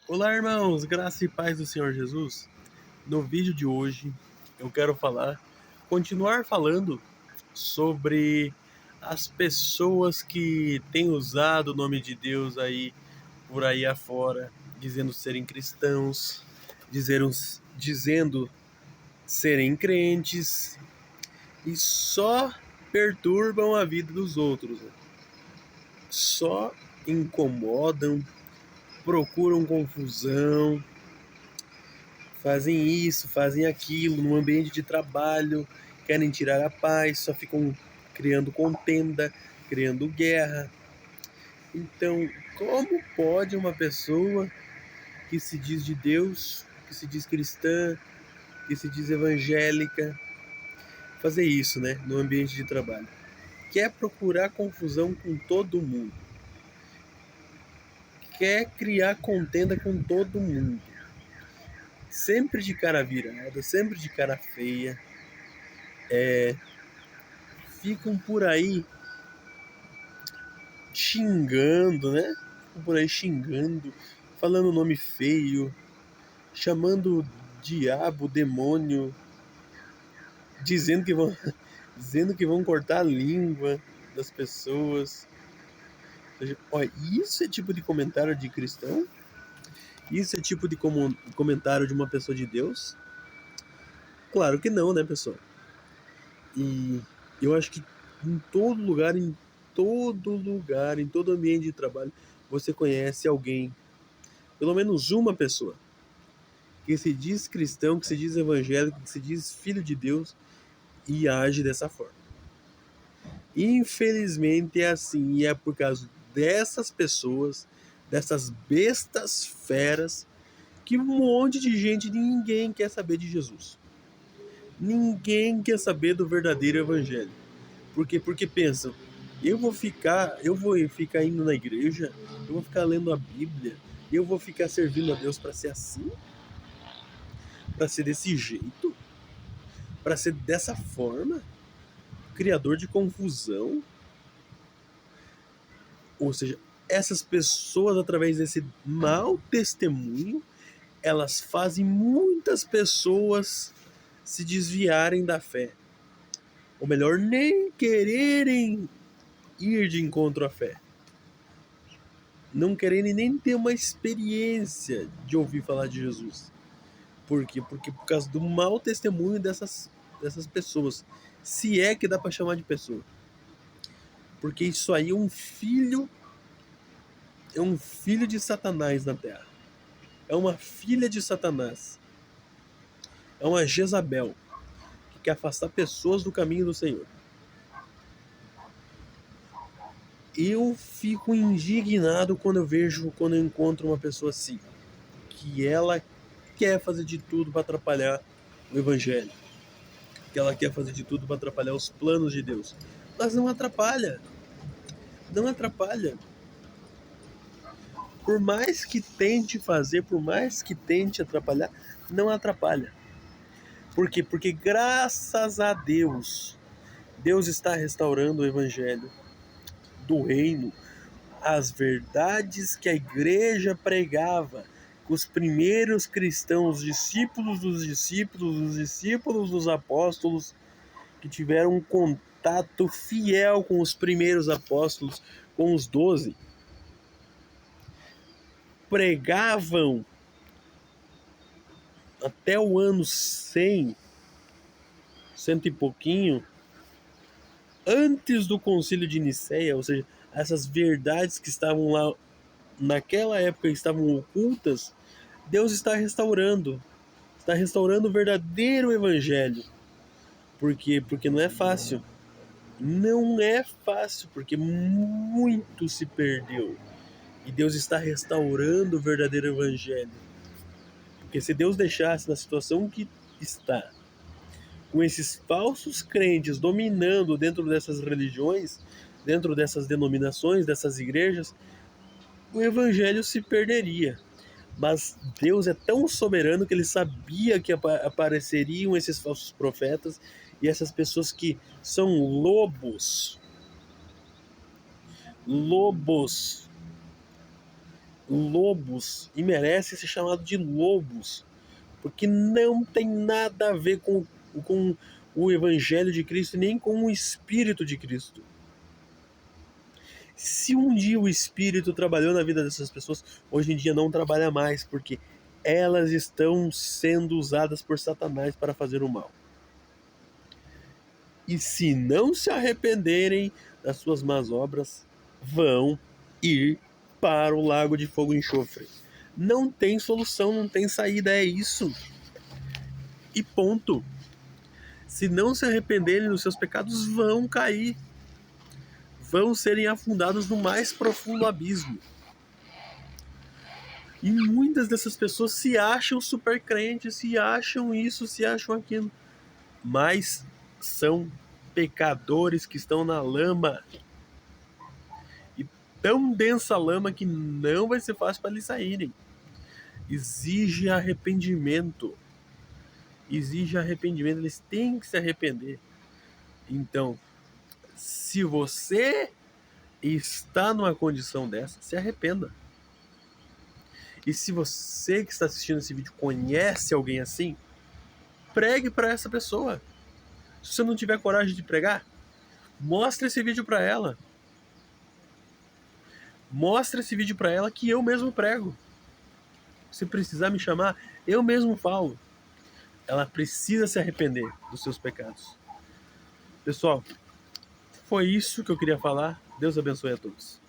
Olá, irmãos, graça e paz do Senhor Jesus. No vídeo de hoje, eu quero continuar falando sobre as pessoas que têm usado o nome de Deus aí por aí afora, dizendo serem cristãos, dizendo serem crentes e só perturbam a vida dos outros, só incomodam, procuram confusão. Fazem isso, fazem aquilo no ambiente de trabalho, querem tirar a paz, só ficam criando contenda, criando guerra. Então, como pode uma pessoa que se diz de Deus, que se diz cristã, que se diz evangélica, fazer isso, né, no ambiente de trabalho? Quer procurar confusão com todo mundo, quer criar contenda com todo mundo, sempre de cara virada, sempre de cara feia, ficam por aí xingando, né? Ficam por aí xingando, falando nome feio, chamando o diabo, demônio, dizendo que vão, dizendo que vão cortar a língua das pessoas. Olha, isso é tipo de comentário de cristão? Isso é tipo de comentário de uma pessoa de Deus? Claro que não, né, pessoal? E eu acho que em todo ambiente de trabalho, você conhece alguém, pelo menos uma pessoa, que se diz cristão, que se diz evangélico, que se diz filho de Deus e age dessa forma. Infelizmente é assim, e é por causa dessas pessoas, dessas bestas feras, que um monte de gente, ninguém quer saber de Jesus. Ninguém quer saber do verdadeiro evangelho. Por quê? Porque pensam, eu vou ficar indo na igreja, eu vou ficar lendo a Bíblia, eu vou ficar servindo a Deus para ser assim? Para ser desse jeito? Para ser dessa forma? Criador de confusão? Ou seja, essas pessoas, através desse mau testemunho, elas fazem muitas pessoas se desviarem da fé. Ou melhor, nem quererem ir de encontro à fé. Não quererem nem ter uma experiência de ouvir falar de Jesus. Por quê? Porque por causa do mau testemunho dessas pessoas. Se é que dá para chamar de pessoa. Porque isso aí é um filho de Satanás na Terra. É uma filha de Satanás. É uma Jezabel que quer afastar pessoas do caminho do Senhor. Eu fico indignado quando eu encontro uma pessoa assim, que ela quer fazer de tudo para atrapalhar o evangelho, que ela quer fazer de tudo para atrapalhar os planos de Deus. Mas não atrapalha. Não atrapalha. Por mais que tente fazer, por mais que tente atrapalhar, não atrapalha. Por quê? Porque graças a Deus, Deus está restaurando o evangelho do reino, as verdades que a igreja pregava, que os primeiros cristãos, os discípulos dos apóstolos, que tiveram um contato fiel com os primeiros apóstolos, com os 12, pregavam até o ano 100, cento e pouquinho, antes do concílio de Nicéia, ou seja, essas verdades que estavam lá naquela época estavam ocultas, Deus está restaurando o verdadeiro evangelho. Por quê? Porque não é fácil. Não é fácil, porque muito se perdeu. E Deus está restaurando o verdadeiro evangelho. Porque se Deus deixasse na situação que está, com esses falsos crentes dominando dentro dessas religiões, dentro dessas denominações, dessas igrejas, o evangelho se perderia. Mas Deus é tão soberano que ele sabia que apareceriam esses falsos profetas e essas pessoas que são lobos lobos e merecem ser chamados de lobos, porque não tem nada a ver com o Evangelho de Cristo, nem com o Espírito de Cristo. Se um dia o Espírito trabalhou na vida dessas pessoas, hoje em dia não trabalha mais, porque elas estão sendo usadas por Satanás para fazer o mal. E se não se arrependerem das suas más obras, vão ir para o lago de fogo e enxofre. Não tem solução, não tem saída, é isso. E ponto. Se não se arrependerem dos seus pecados, vão cair. Vão serem afundados no mais profundo abismo. E muitas dessas pessoas se acham super crentes, se acham isso, se acham aquilo. Mas são pecadores que estão na lama. E tão densa lama que não vai ser fácil para eles saírem. Exige arrependimento. Exige arrependimento. Eles têm que se arrepender. Então, se você está numa condição dessa, se arrependa. E se você que está assistindo esse vídeo conhece alguém assim, pregue para essa pessoa. Se você não tiver coragem de pregar, mostre esse vídeo para ela. Mostre esse vídeo para ela que eu mesmo prego. Se precisar me chamar, eu mesmo falo. Ela precisa se arrepender dos seus pecados. Pessoal, foi isso que eu queria falar. Deus abençoe a todos.